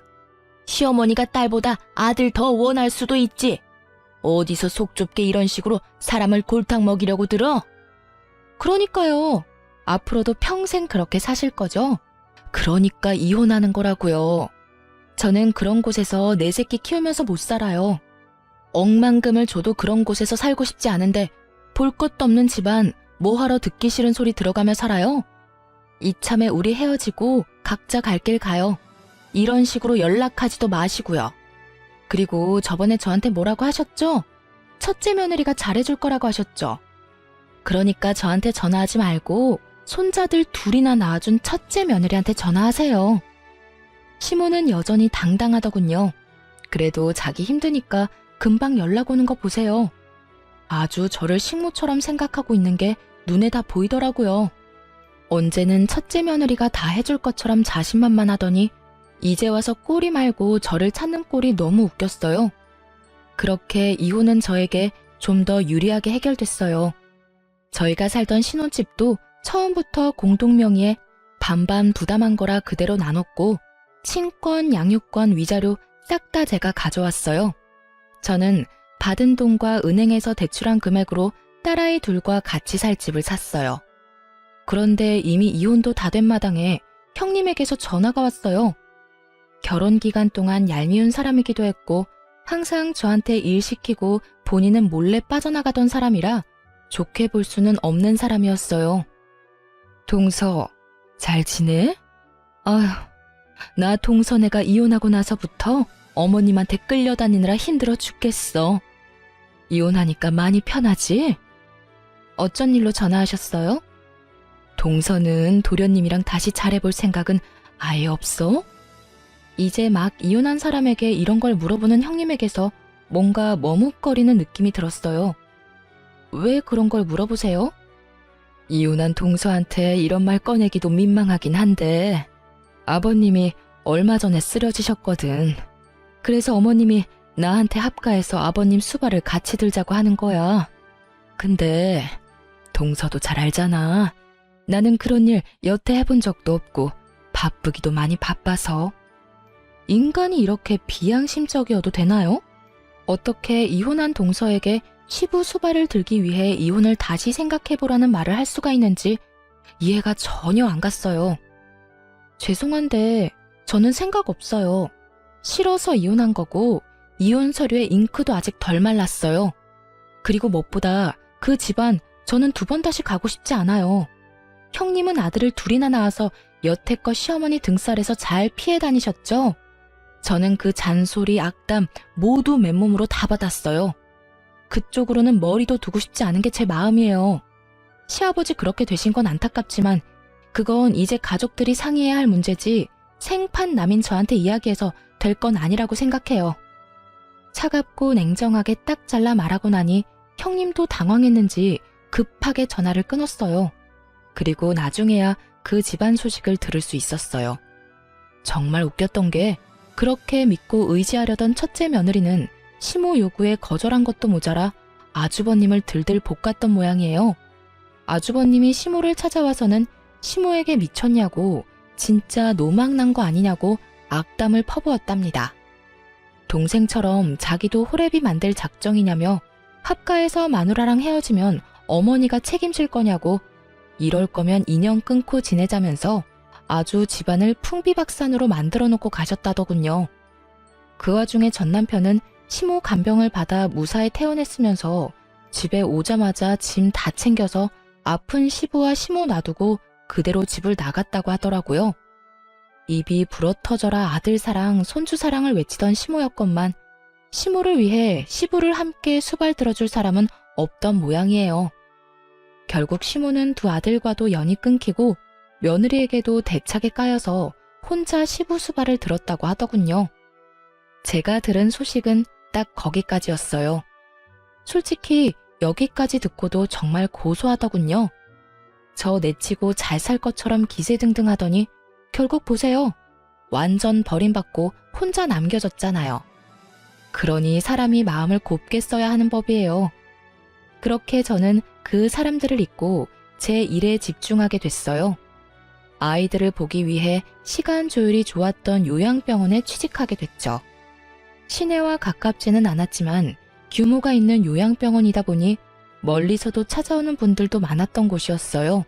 시어머니가 딸보다 아들 더 원할 수도 있지. 어디서 속 좁게 이런 식으로 사람을 골탕 먹이려고 들어? 그러니까요. 앞으로도 평생 그렇게 사실 거죠? 그러니까 이혼하는 거라고요. 저는 그런 곳에서 내 새끼 키우면서 못 살아요. 억만금을 줘도 그런 곳에서 살고 싶지 않은데 볼 것도 없는 집안 뭐하러 듣기 싫은 소리 들어가며 살아요? 이참에 우리 헤어지고 각자 갈 길 가요. 이런 식으로 연락하지도 마시고요. 그리고 저번에 저한테 뭐라고 하셨죠? 첫째 며느리가 잘해줄 거라고 하셨죠? 그러니까 저한테 전화하지 말고 손자들 둘이나 낳아준 첫째 며느리한테 전화하세요. 시모는 여전히 당당하더군요. 그래도 자기 힘드니까 금방 연락 오는 거 보세요. 아주 저를 식모처럼 생각하고 있는 게 눈에 다 보이더라고요. 언제는 첫째 며느리가 다 해줄 것처럼 자신만만하더니 이제 와서 꼬리 말고 저를 찾는 꼴이 너무 웃겼어요. 그렇게 이혼은 저에게 좀 더 유리하게 해결됐어요. 저희가 살던 신혼집도 처음부터 공동명의에 반반 부담한 거라 그대로 나눴고 친권, 양육권, 위자료 싹 다 제가 가져왔어요. 저는 받은 돈과 은행에서 대출한 금액으로 딸아이 둘과 같이 살 집을 샀어요. 그런데 이미 이혼도 다 된 마당에 형님에게서 전화가 왔어요. 결혼 기간 동안 얄미운 사람이기도 했고 항상 저한테 일 시키고 본인은 몰래 빠져나가던 사람이라 좋게 볼 수는 없는 사람이었어요. 동서, 잘 지내? 아휴, 나 동서네가 이혼하고 나서부터 어머님한테 끌려다니느라 힘들어 죽겠어. 이혼하니까 많이 편하지? 어쩐 일로 전화하셨어요? 동서는 도련님이랑 다시 잘해볼 생각은 아예 없어? 이제 막 이혼한 사람에게 이런 걸 물어보는 형님에게서 뭔가 머뭇거리는 느낌이 들었어요. 왜 그런 걸 물어보세요? 이혼한 동서한테 이런 말 꺼내기도 민망하긴 한데 아버님이 얼마 전에 쓰러지셨거든. 그래서 어머님이 나한테 합가해서 아버님 수발을 같이 들자고 하는 거야. 근데 동서도 잘 알잖아. 나는 그런 일 여태 해본 적도 없고 바쁘기도 많이 바빠서. 인간이 이렇게 비양심적이어도 되나요? 어떻게 이혼한 동서에게 시부 수발을 들기 위해 이혼을 다시 생각해보라는 말을 할 수가 있는지 이해가 전혀 안 갔어요. 죄송한데 저는 생각 없어요. 싫어서 이혼한 거고 이혼 서류에 잉크도 아직 덜 말랐어요. 그리고 무엇보다 그 집안 저는 2번 다시 가고 싶지 않아요. 형님은 아들을 둘이나 낳아서 여태껏 시어머니 등살에서 잘 피해 다니셨죠? 저는 그 잔소리, 악담 모두 맨몸으로 다 받았어요. 그쪽으로는 머리도 두고 싶지 않은 게 제 마음이에요. 시아버지 그렇게 되신 건 안타깝지만 그건 이제 가족들이 상의해야 할 문제지 생판 남인 저한테 이야기해서 될 건 아니라고 생각해요. 차갑고 냉정하게 딱 잘라 말하고 나니 형님도 당황했는지 급하게 전화를 끊었어요. 그리고 나중에야 그 집안 소식을 들을 수 있었어요. 정말 웃겼던 게 그렇게 믿고 의지하려던 첫째 며느리는 시모 요구에 거절한 것도 모자라 아주버님을 들들 볶았던 모양이에요. 아주버님이 시모를 찾아와서는 시모에게 미쳤냐고 진짜 노망난 거 아니냐고 악담을 퍼부었답니다. 동생처럼 자기도 호래비 만들 작정이냐며 합가해서 마누라랑 헤어지면 어머니가 책임질 거냐고 이럴 거면 인연 끊고 지내자면서 아주 집안을 풍비박산으로 만들어 놓고 가셨다더군요. 그 와중에 전 남편은 시모 간병을 받아 무사히 퇴원했으면서 집에 오자마자 짐 다 챙겨서 아픈 시부와 시모 놔두고 그대로 집을 나갔다고 하더라고요. 입이 불어터져라 아들 사랑, 손주 사랑을 외치던 시모였건만 시모를 위해 시부를 함께 수발 들어줄 사람은 없던 모양이에요. 결국 시모는 두 아들과도 연이 끊기고 며느리에게도 대차게 까여서 혼자 시부 수발을 들었다고 하더군요. 제가 들은 소식은 딱 거기까지였어요. 솔직히 여기까지 듣고도 정말 고소하더군요. 저 내치고 잘 살 것처럼 기세등등하더니 결국 보세요. 완전 버림받고 혼자 남겨졌잖아요. 그러니 사람이 마음을 곱게 써야 하는 법이에요. 그렇게 저는 그 사람들을 잊고 제 일에 집중하게 됐어요. 아이들을 보기 위해 시간 조율이 좋았던 요양병원에 취직하게 됐죠. 시내와 가깝지는 않았지만 규모가 있는 요양병원이다 보니 멀리서도 찾아오는 분들도 많았던 곳이었어요.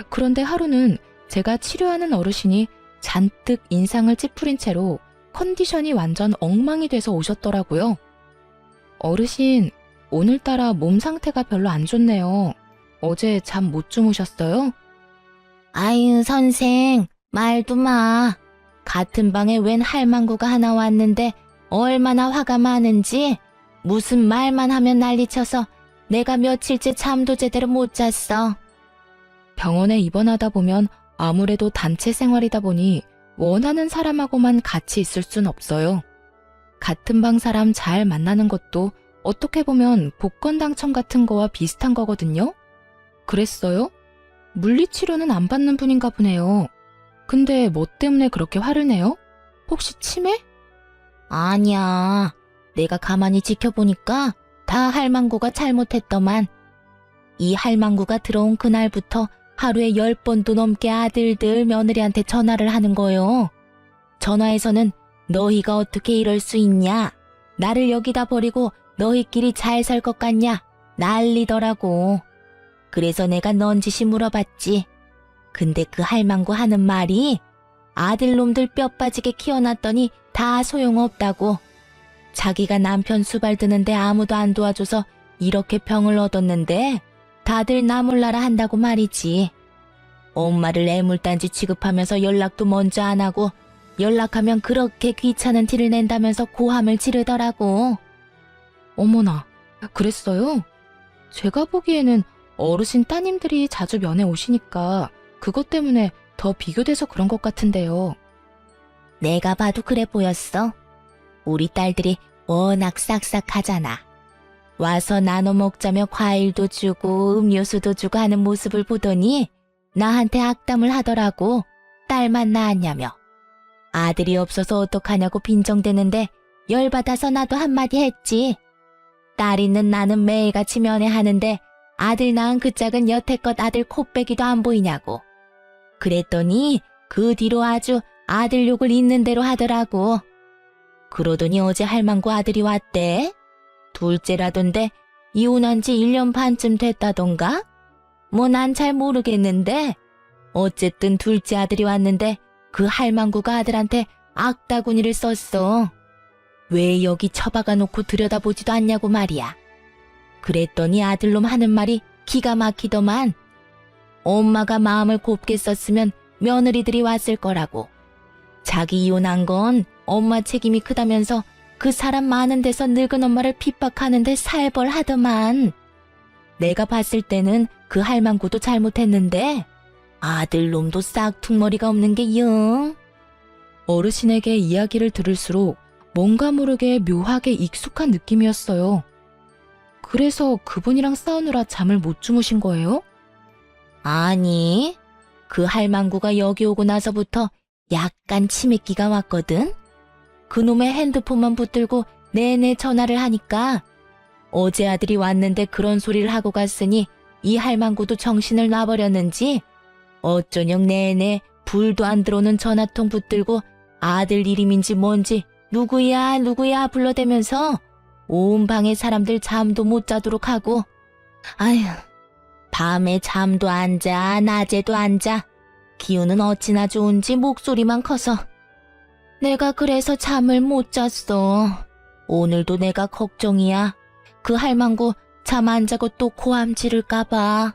그런데 하루는 제가 치료하는 어르신이 잔뜩 인상을 찌푸린 채로 컨디션이 완전 엉망이 돼서 오셨더라고요. 어르신, 오늘따라 몸 상태가 별로 안 좋네요. 어제 잠 못 주무셨어요? 아유, 선생, 말도 마. 같은 방에 웬 할망구가 하나 왔는데 얼마나 화가 많은지 무슨 말만 하면 난리쳐서 내가 며칠째 잠도 제대로 못 잤어. 병원에 입원하다 보면 아무래도 단체 생활이다 보니 원하는 사람하고만 같이 있을 순 없어요. 같은 방 사람 잘 만나는 것도 어떻게 보면 복권 당첨 같은 거와 비슷한 거거든요. 그랬어요? 물리치료는 안 받는 분인가 보네요. 근데 뭐 때문에 그렇게 화를 내요? 혹시 치매? 아니야. 내가 가만히 지켜보니까 다 할망구가 잘못했더만. 이 할망구가 들어온 그날부터 하루에 10번도 넘게 아들들 며느리한테 전화를 하는 거요. 전화에서는 너희가 어떻게 이럴 수 있냐? 나를 여기다 버리고 너희끼리 잘 살 것 같냐? 난리더라고. 그래서 내가 넌지시 물어봤지. 근데 그 할망구 하는 말이 아들놈들 뼈 빠지게 키워놨더니 다 소용없다고. 자기가 남편 수발 드는데 아무도 안 도와줘서 이렇게 병을 얻었는데 다들 나 몰라라 한다고 말이지. 엄마를 애물단지 취급하면서 연락도 먼저 안 하고 연락하면 그렇게 귀찮은 티를 낸다면서 고함을 지르더라고. 어머나, 그랬어요? 제가 보기에는 어르신 따님들이 자주 면회 오시니까 그것 때문에 더 비교돼서 그런 것 같은데요. 내가 봐도 그래 보였어. 우리 딸들이 워낙 싹싹하잖아. 와서 나눠 먹자며 과일도 주고 음료수도 주고 하는 모습을 보더니 나한테 악담을 하더라고. 딸만 낳았냐며. 아들이 없어서 어떡하냐고 빈정대는데 열받아서 나도 한마디 했지. 딸 있는 나는 매일같이 면회하는데 아들 낳은 그 짝은 여태껏 아들 코빼기도 안 보이냐고. 그랬더니 그 뒤로 아주 아들 욕을 있는 대로 하더라고. 그러더니 어제 할망구 아들이 왔대. 둘째라던데 이혼한 지 1년 반쯤 됐다던가? 뭐 난 잘 모르겠는데 어쨌든 둘째 아들이 왔는데 그 할망구가 아들한테 악다구니를 썼어. 왜 여기 처박아 놓고 들여다보지도 않냐고 말이야. 그랬더니 아들놈 하는 말이 기가 막히더만. 엄마가 마음을 곱게 썼으면 며느리들이 왔을 거라고. 자기 이혼한 건 엄마 책임이 크다면서 그 사람 많은 데서 늙은 엄마를 핍박하는데 살벌하더만. 내가 봤을 때는 그 할망구도 잘못했는데 아들놈도 싹퉁머리가 없는 게 영. 어르신에게 이야기를 들을수록 뭔가 모르게 묘하게 익숙한 느낌이었어요. 그래서 그분이랑 싸우느라 잠을 못 주무신 거예요? 아니, 그 할망구가 여기 오고 나서부터 약간 치매기가 왔거든. 그놈의 핸드폰만 붙들고 내내 전화를 하니까 어제 아들이 왔는데 그런 소리를 하고 갔으니 이 할망구도 정신을 놔버렸는지 어쩌녁 내내 불도 안 들어오는 전화통 붙들고 아들 이름인지 뭔지 누구야 누구야 불러대면서 온 방에 사람들 잠도 못 자도록 하고. 아휴, 밤에 잠도 안 자, 낮에도 안 자. 기운은 어찌나 좋은지 목소리만 커서. 내가 그래서 잠을 못 잤어. 오늘도 내가 걱정이야. 그 할망구 잠 안 자고 또 고함 지를까 봐.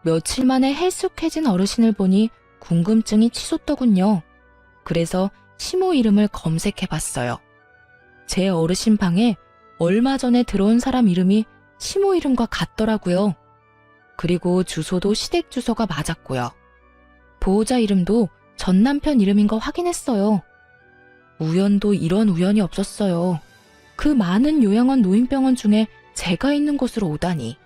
며칠 만에 헬쑥해진 어르신을 보니 궁금증이 치솟더군요. 그래서 시모 이름을 검색해봤어요. 제 어르신 방에 얼마 전에 들어온 사람 이름이 시모 이름과 같더라고요. 그리고 주소도 시댁 주소가 맞았고요. 보호자 이름도 전 남편 이름인 거 확인했어요. 우연도 이런 우연이 없었어요. 그 많은 요양원 노인병원 중에 제가 있는 곳으로 오다니.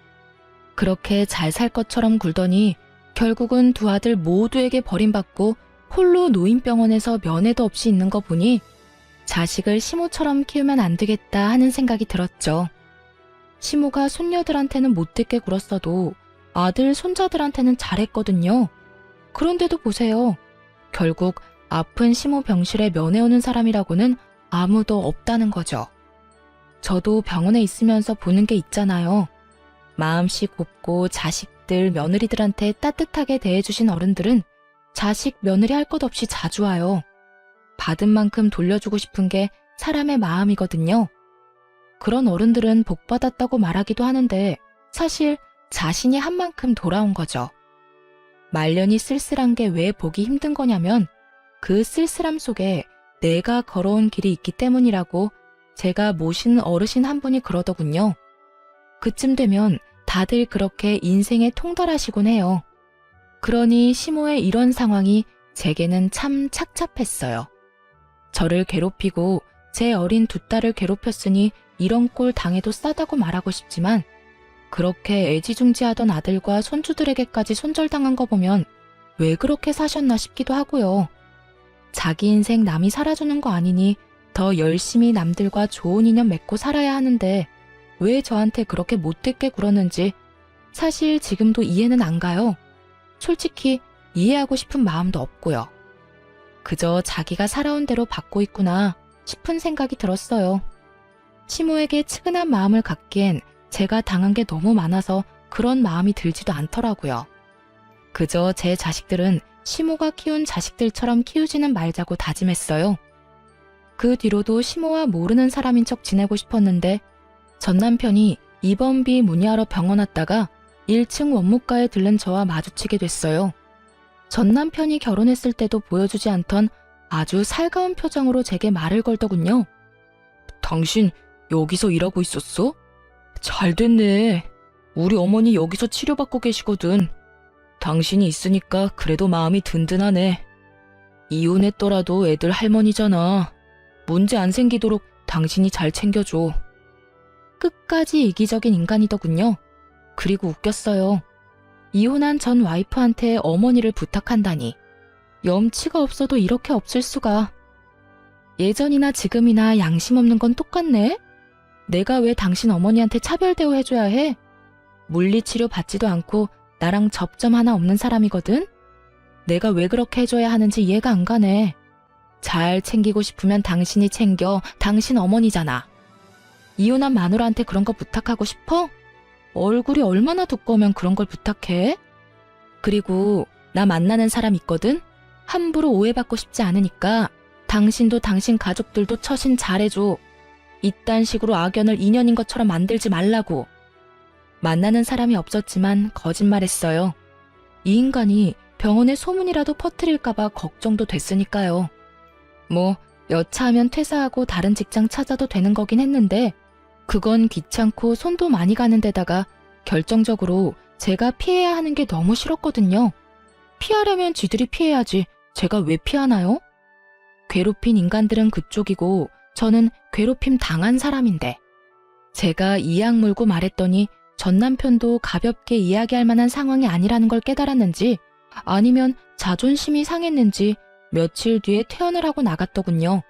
그렇게 잘 살 것처럼 굴더니 결국은 두 아들 모두에게 버림받고 홀로 노인병원에서 면회도 없이 있는 거 보니 자식을 시모처럼 키우면 안 되겠다 하는 생각이 들었죠. 시모가 손녀들한테는 못되게 굴었어도 아들, 손자들한테는 잘했거든요. 그런데도 보세요. 결국 아픈 시모 병실에 면회 오는 사람이라고는 아무도 없다는 거죠. 저도 병원에 있으면서 보는 게 있잖아요. 마음씨 곱고 자식들, 며느리들한테 따뜻하게 대해주신 어른들은 자식, 며느리 할 것 없이 자주 와요. 받은 만큼 돌려주고 싶은 게 사람의 마음이거든요. 그런 어른들은 복 받았다고 말하기도 하는데 사실 자신이 한 만큼 돌아온 거죠. 말년이 쓸쓸한 게 왜 보기 힘든 거냐면 그 쓸쓸함 속에 내가 걸어온 길이 있기 때문이라고 제가 모신 어르신 한 분이 그러더군요. 그쯤 되면 다들 그렇게 인생에 통달하시곤 해요. 그러니 시모의 이런 상황이 제게는 참 착잡했어요. 저를 괴롭히고 제 어린 두 딸을 괴롭혔으니 이런 꼴 당해도 싸다고 말하고 싶지만 그렇게 애지중지하던 아들과 손주들에게까지 손절당한 거 보면 왜 그렇게 사셨나 싶기도 하고요. 자기 인생 남이 살아주는 거 아니니 더 열심히 남들과 좋은 인연 맺고 살아야 하는데 왜 저한테 그렇게 못되게 굴었는지 사실 지금도 이해는 안 가요. 솔직히 이해하고 싶은 마음도 없고요. 그저 자기가 살아온 대로 받고 있구나 싶은 생각이 들었어요. 시모에게 측은한 마음을 갖기엔 제가 당한 게 너무 많아서 그런 마음이 들지도 않더라고요. 그저 제 자식들은 시모가 키운 자식들처럼 키우지는 말자고 다짐했어요. 그 뒤로도 시모와 모르는 사람인 척 지내고 싶었는데 전 남편이 입원비 문의하러 병원 왔다가 1층 원무과에 들른 저와 마주치게 됐어요. 전 남편이 결혼했을 때도 보여주지 않던 아주 살가운 표정으로 제게 말을 걸더군요. 당신 여기서 일하고 있었어? 잘 됐네. 우리 어머니 여기서 치료받고 계시거든. 당신이 있으니까 그래도 마음이 든든하네. 이혼했더라도 애들 할머니잖아. 문제 안 생기도록 당신이 잘 챙겨줘. 끝까지 이기적인 인간이더군요. 그리고 웃겼어요. 이혼한 전 와이프한테 어머니를 부탁한다니. 염치가 없어도 이렇게 없을 수가. 예전이나 지금이나 양심 없는 건 똑같네? 내가 왜 당신 어머니한테 차별 대우해줘야 해? 물리치료 받지도 않고 나랑 접점 하나 없는 사람이거든? 내가 왜 그렇게 해줘야 하는지 이해가 안 가네. 잘 챙기고 싶으면 당신이 챙겨. 당신 어머니잖아. 이혼한 마누라한테 그런 거 부탁하고 싶어? 얼굴이 얼마나 두꺼우면 그런 걸 부탁해? 그리고 나 만나는 사람 있거든? 함부로 오해받고 싶지 않으니까 당신도 당신 가족들도 처신 잘해줘. 이딴 식으로 악연을 인연인 것처럼 만들지 말라고. 만나는 사람이 없었지만 거짓말했어요. 이 인간이 병원에 소문이라도 퍼뜨릴까봐 걱정도 됐으니까요. 뭐 여차하면 퇴사하고 다른 직장 찾아도 되는 거긴 했는데 그건 귀찮고 손도 많이 가는 데다가 결정적으로 제가 피해야 하는 게 너무 싫었거든요. 피하려면 지들이 피해야지 제가 왜 피하나요? 괴롭힌 인간들은 그쪽이고 저는 괴롭힘 당한 사람인데 제가 이악 물고 말했더니 전 남편도 가볍게 이야기할 만한 상황이 아니라는 걸 깨달았는지 아니면 자존심이 상했는지 며칠 뒤에 퇴원을 하고 나갔더군요.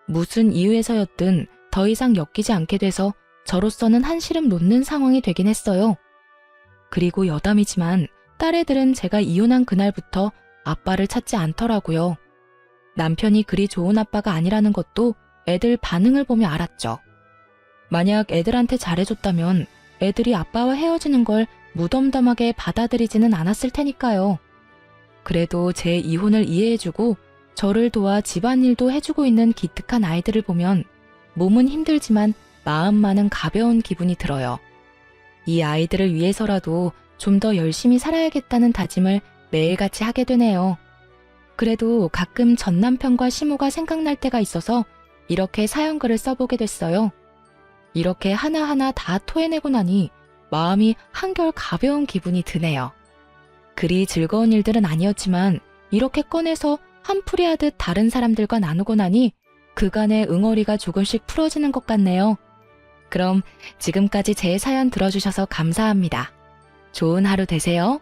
무슨 이유에서였든 더 이상 엮이지 않게 돼서 저로서는 한시름 놓는 상황이 되긴 했어요. 그리고 여담이지만 딸애들은 제가 이혼한 그날부터 아빠를 찾지 않더라고요. 남편이 그리 좋은 아빠가 아니라는 것도 애들 반응을 보며 알았죠. 만약 애들한테 잘해줬다면 애들이 아빠와 헤어지는 걸 무덤덤하게 받아들이지는 않았을 테니까요. 그래도 제 이혼을 이해해주고 저를 도와 집안일도 해주고 있는 기특한 아이들을 보면 몸은 힘들지만 마음만은 가벼운 기분이 들어요. 이 아이들을 위해서라도 좀 더 열심히 살아야겠다는 다짐을 매일같이 하게 되네요. 그래도 가끔 전 남편과 시모가 생각날 때가 있어서 이렇게 사연글을 써보게 됐어요. 이렇게 하나하나 다 토해내고 나니 마음이 한결 가벼운 기분이 드네요. 그리 즐거운 일들은 아니었지만 이렇게 꺼내서 한풀이 하듯 다른 사람들과 나누고 나니 그간의 응어리가 조금씩 풀어지는 것 같네요. 그럼 지금까지 제 사연 들어주셔서 감사합니다. 좋은 하루 되세요.